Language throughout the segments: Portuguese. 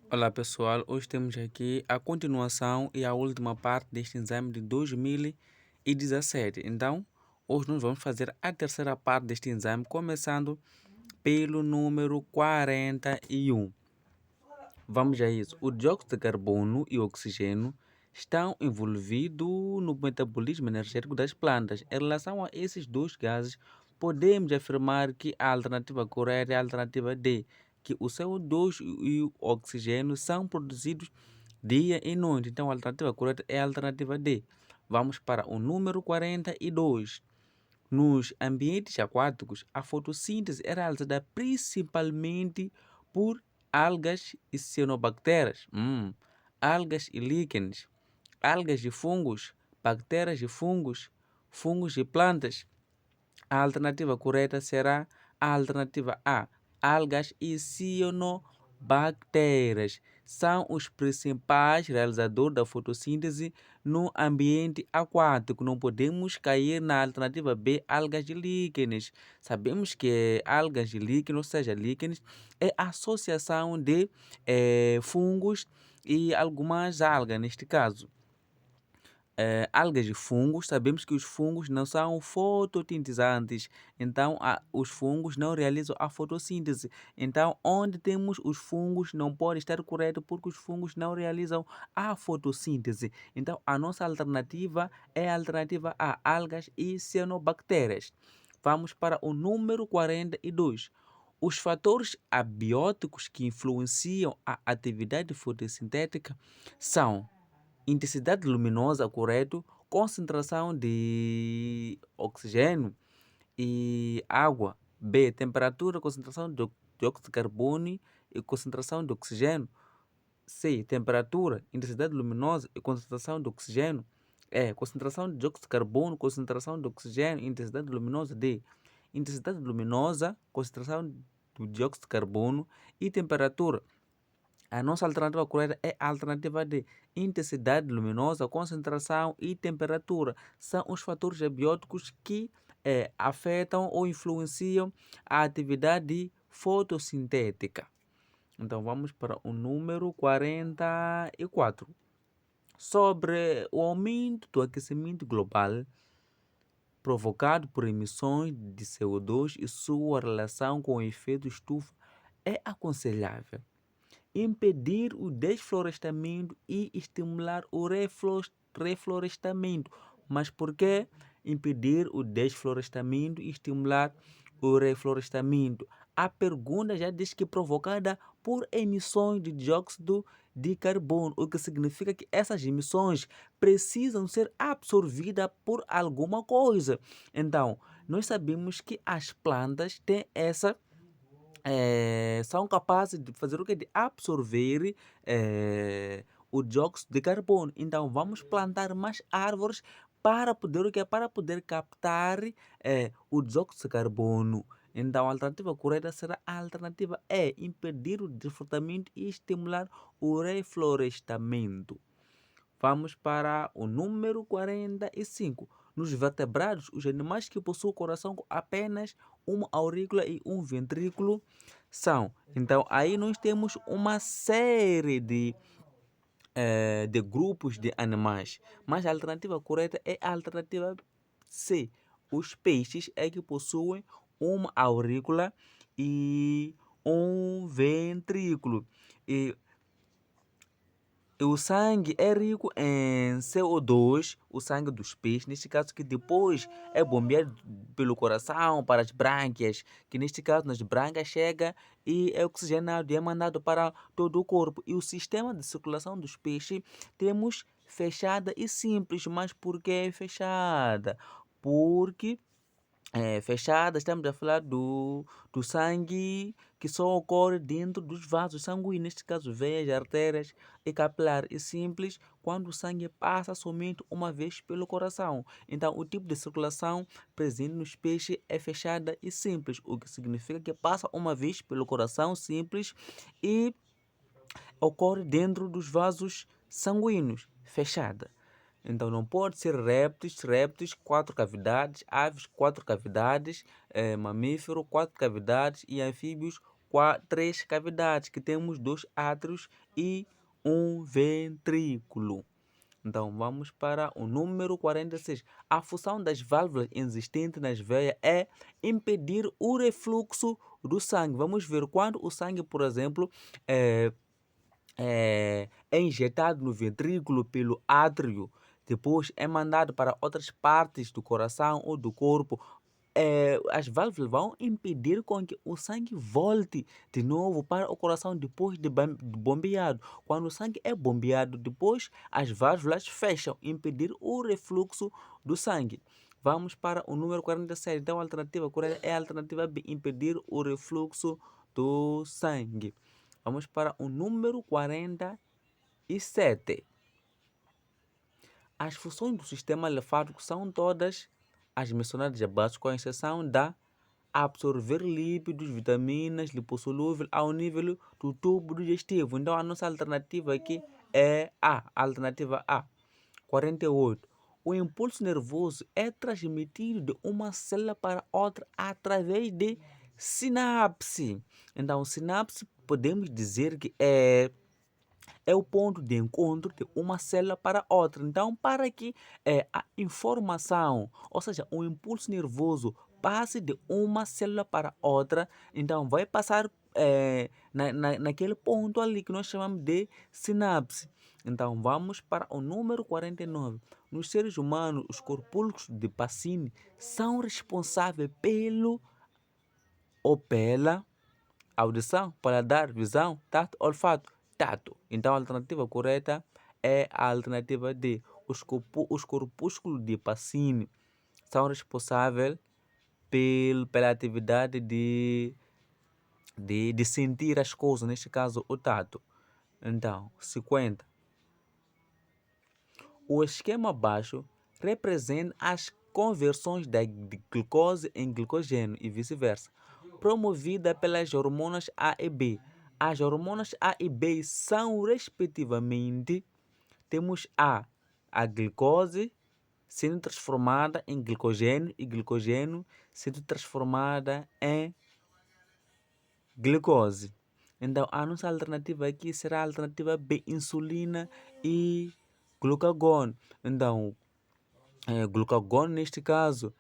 Olá pessoal, hoje temos aqui a continuação e a última parte deste exame de 2017. Então, hoje nós vamos fazer a terceira parte deste exame, começando pelo número 41. Vamos a isso. O dióxido de carbono e o oxigênio estão envolvidos no metabolismo energético das plantas. Em relação a esses dois gases, podemos afirmar que a alternativa correta é a alternativa D, que o CO2 e o oxigênio são produzidos dia e noite. Então, a alternativa correta é a alternativa D. Vamos para o número 42. Nos ambientes aquáticos, a fotossíntese é realizada principalmente por algas e cianobactérias, algas e líquenes, algas e fungos, bactérias e fungos, fungos e plantas. A alternativa correta será a alternativa A. Algas e cianobactérias são os principais realizadores da fotossíntese no ambiente aquático. Não podemos cair na alternativa B, algas e líquenes. Sabemos que algas e líquenes, ou seja, líquenes, é a associação de fungos e algumas algas, neste caso. Algas e fungos, sabemos que os fungos não são fotossintetizantes, então os fungos não realizam a fotossíntese. Então, onde temos os fungos não pode estar correto porque os fungos não realizam a fotossíntese. Então, a nossa alternativa é a alternativa A, algas e cianobactérias. Vamos para o número 42. Os fatores abióticos que influenciam a atividade fotossintética são intensidade luminosa, correto, concentração de oxigênio e água. B, temperatura, concentração de dióxido de carbono e concentração de oxigênio. C, temperatura, intensidade luminosa e concentração de oxigênio. E, concentração de dióxido de carbono, concentração de oxigênio e intensidade luminosa. D, intensidade luminosa, concentração do dióxido de carbono e temperatura. A nossa alternativa correta é a alternativa D. Intensidade luminosa, concentração e temperatura são os fatores abióticos que afetam ou influenciam a atividade fotossintética. Então vamos para o número 44. Sobre o aumento do aquecimento global provocado por emissões de CO2 e sua relação com o efeito estufa, é aconselhável impedir o desflorestamento e estimular o reflorestamento. Mas por que impedir o desflorestamento e estimular o reflorestamento? A pergunta já diz que é provocada por emissões de dióxido de carbono, o que significa que essas emissões precisam ser absorvidas por alguma coisa. Então, nós sabemos que as plantas têm essa são capazes de fazer o que? De absorver o dióxido de carbono. Então, vamos plantar mais árvores para poder o quê? Para poder captar o dióxido de carbono. Então, a alternativa correta será a alternativa E, impedir o desfrutamento e estimular o reflorestamento. Vamos para o número 45. Nos vertebrados, os animais que possuem coração com apenas uma aurícula e um ventrículo são. Então, aí nós temos uma série de grupos de animais. Mas a alternativa correta é a alternativa C. Os peixes é que possuem uma aurícula e um ventrículo. E o sangue é rico em CO2, o sangue dos peixes, neste caso que depois é bombeado pelo coração para as brânquias, que neste caso nas brânquias chega e é oxigenado e é mandado para todo o corpo. E o sistema de circulação dos peixes temos fechada e simples, mas por que fechada? Porque fechada, estamos a falar do sangue que só ocorre dentro dos vasos sanguíneos, neste caso veias, artérias e capilar, e simples quando o sangue passa somente uma vez pelo coração. Então, o tipo de circulação presente nos peixes é fechada e simples, o que significa que passa uma vez pelo coração simples e ocorre dentro dos vasos sanguíneos, fechada. Então não pode ser répteis, quatro cavidades, aves, quatro cavidades, mamífero, quatro cavidades e anfíbios, três cavidades, que temos 2 átrios e um ventrículo. Então, vamos para o número 46. A função das válvulas existentes nas veias é impedir o refluxo do sangue. Vamos ver quando o sangue, por exemplo, é injetado no ventrículo pelo átrio, depois é mandado para outras partes do coração ou do corpo. As válvulas vão impedir com que o sangue volte de novo para o coração depois de bombeado. Quando o sangue é bombeado, depois as válvulas fecham, impedir o refluxo do sangue. Vamos para o número 47. Então, a alternativa correta é a alternativa B, impedir o refluxo do sangue. Vamos para o número 47. As funções do sistema linfático são todas as mencionadas abaixo, com exceção da absorver lípidos, vitaminas, lipossolúvel ao nível do tubo digestivo. Então, a nossa alternativa aqui é a alternativa A. 48. O impulso nervoso é transmitido de uma célula para outra através de sinapse. Então, sinapse podemos dizer que é o ponto de encontro de uma célula para outra. Então, para que a informação, ou seja, o impulso nervoso passe de uma célula para outra, então vai passar naquele ponto ali que nós chamamos de sinapse. Então, vamos para o número 49. Nos seres humanos, os corpúsculos de Pacini são responsáveis pela audição, paladar, visão, tato, olfato, tato. Então, a alternativa correta é a alternativa D. Os corpúsculos de Pacini são responsáveis pela atividade de sentir as coisas, neste caso, o tato. Então, 50. O esquema abaixo representa as conversões de glicose em glicogênio e vice-versa, promovida pelas hormonas A e B. As hormonas A e B são, respectivamente, temos a glicose sendo transformada em glicogênio e glicogênio sendo transformada em glicose. Então, a nossa alternativa aqui será a alternativa B, insulina e glucagon. Então, glucagon, neste caso,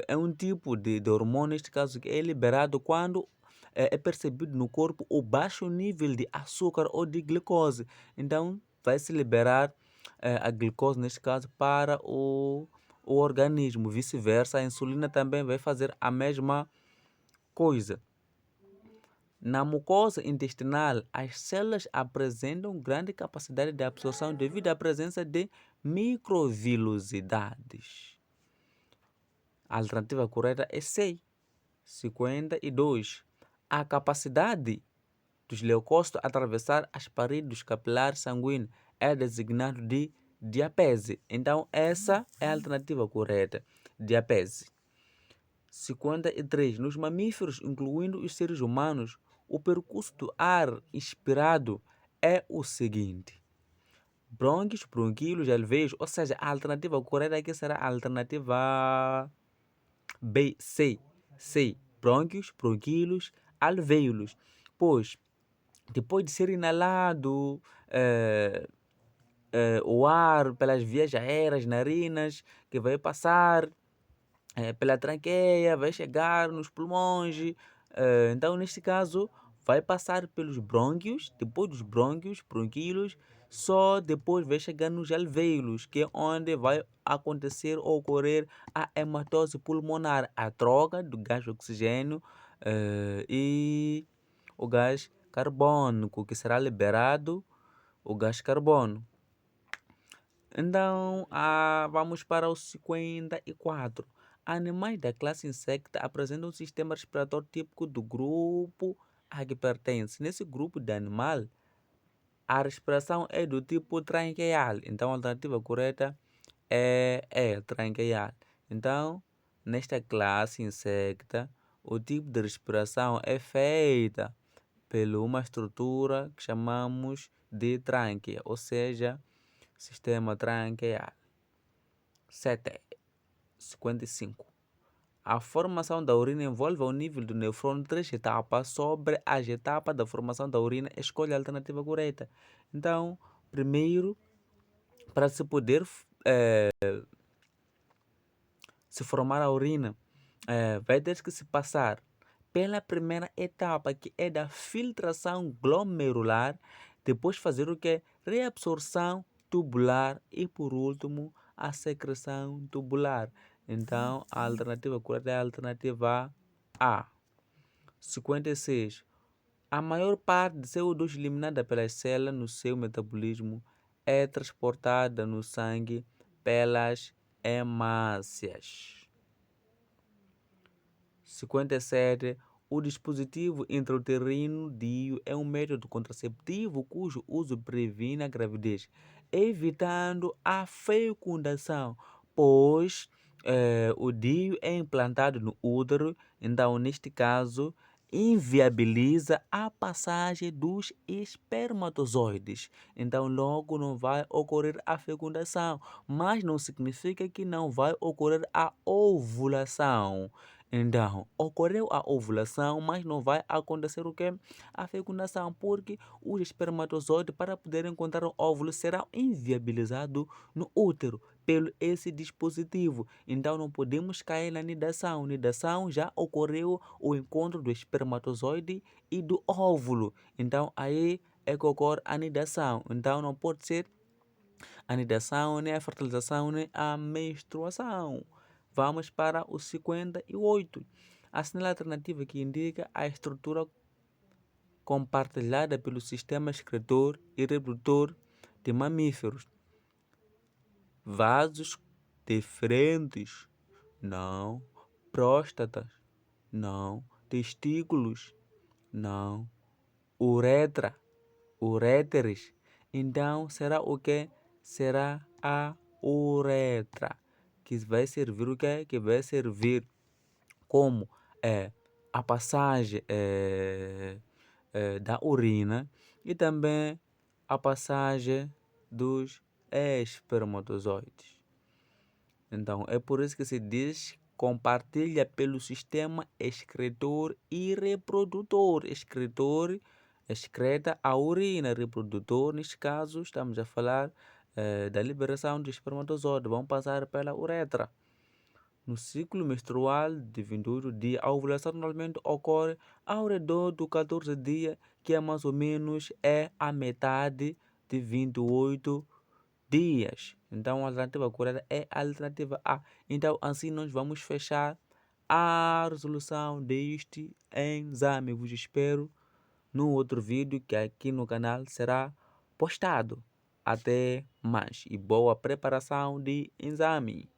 é um tipo de hormônio, neste caso, que é liberado quando é percebido no corpo o baixo nível de açúcar ou de glicose. Então, vai se liberar a glicose, neste caso, para o organismo. Vice-versa, a insulina também vai fazer a mesma coisa. Na mucosa intestinal, as células apresentam grande capacidade de absorção devido à presença de microvilosidades. A alternativa correta é C, 52. A capacidade dos leucócitos atravessar as paredes dos capilares sanguíneos é designado de diapese. Então, essa é a alternativa correta, diapese. 53. Nos mamíferos, incluindo os seres humanos, o percurso do ar inspirado é o seguinte: brônquios, bronquíolos, alvéolos. Ou seja, a alternativa correta aqui será a alternativa B, C. Brônquios, bronquíolos, alvéolos. Pois, depois de ser inalado o ar pelas vias aéreas, narinas, que vai passar pela traqueia, vai chegar nos pulmões. Então, neste caso, vai passar pelos brônquios, depois dos brônquios, bronquíolos, só depois vai chegar nos alvéolos, que é onde vai acontecer ou ocorrer a hematose pulmonar, a troca do gás oxigênio e o gás carbônico, que será liberado o gás carbono. Então, vamos para o 54. Animais da classe insecta apresentam um sistema respiratório típico do grupo a que pertence. Nesse grupo de animal, a respiração é do tipo tranqueal. Então, a alternativa correta é tranqueal. Então, nesta classe insecta, o tipo de respiração é feita por uma estrutura que chamamos de trânquea, ou seja, sistema tranqueal. 55. A formação da urina envolve ao nível do nefrônio 3 etapas. Sobre as etapas da formação da urina, escolha a alternativa correta. Então, primeiro, para se poder se formar a urina, vai ter que se passar pela primeira etapa, que é da filtração glomerular, depois fazer o que? Reabsorção tubular e, por último, a secreção tubular. Então, a alternativa correta é a alternativa A. 56. A maior parte de CO2 eliminada pelas células no seu metabolismo é transportada no sangue pelas hemácias. 57. O dispositivo intrauterino DIU é um método contraceptivo cujo uso previne a gravidez, evitando a fecundação, pois o DIU é implantado no útero, então, neste caso, inviabiliza a passagem dos espermatozoides. Então, logo não vai ocorrer a fecundação, mas não significa que não vai ocorrer a ovulação. Então, ocorreu a ovulação, mas não vai acontecer o quê? A fecundação, porque os espermatozoides, para poder encontrar o óvulo, serão inviabilizados no útero pelo esse dispositivo. Então, não podemos cair na nidação. Nidação já ocorreu o encontro do espermatozoide e do óvulo. Então, aí é que ocorre a nidação. Então, não pode ser a nidação, nem a fertilização, nem a menstruação. Vamos para o 58. Assinale a alternativa que indica a estrutura compartilhada pelo sistema excretor e reprodutor de mamíferos. Vasos deferentes, não. Próstatas, não. Testículos, não. Uretra, uréteres. Então, será o que? Será a uretra, que vai servir o quê? Que vai servir como a passagem da urina e também a passagem dos espermatozoides. Então, é por isso que se diz compartilha pelo sistema excretor e reprodutor. Excretor excreta a urina, reprodutor, neste caso, estamos a falar da liberação de espermatozoide, vão passar pela uretra. No ciclo menstrual de 28 dias, a ovulação normalmente ocorre ao redor do 14 dias, que é mais ou menos a metade de 28 dias. Então, a alternativa correta é a alternativa A. Então, assim nós vamos fechar a resolução deste exame. Vos espero no outro vídeo que aqui no canal será postado. Até mais e boa preparação de exame.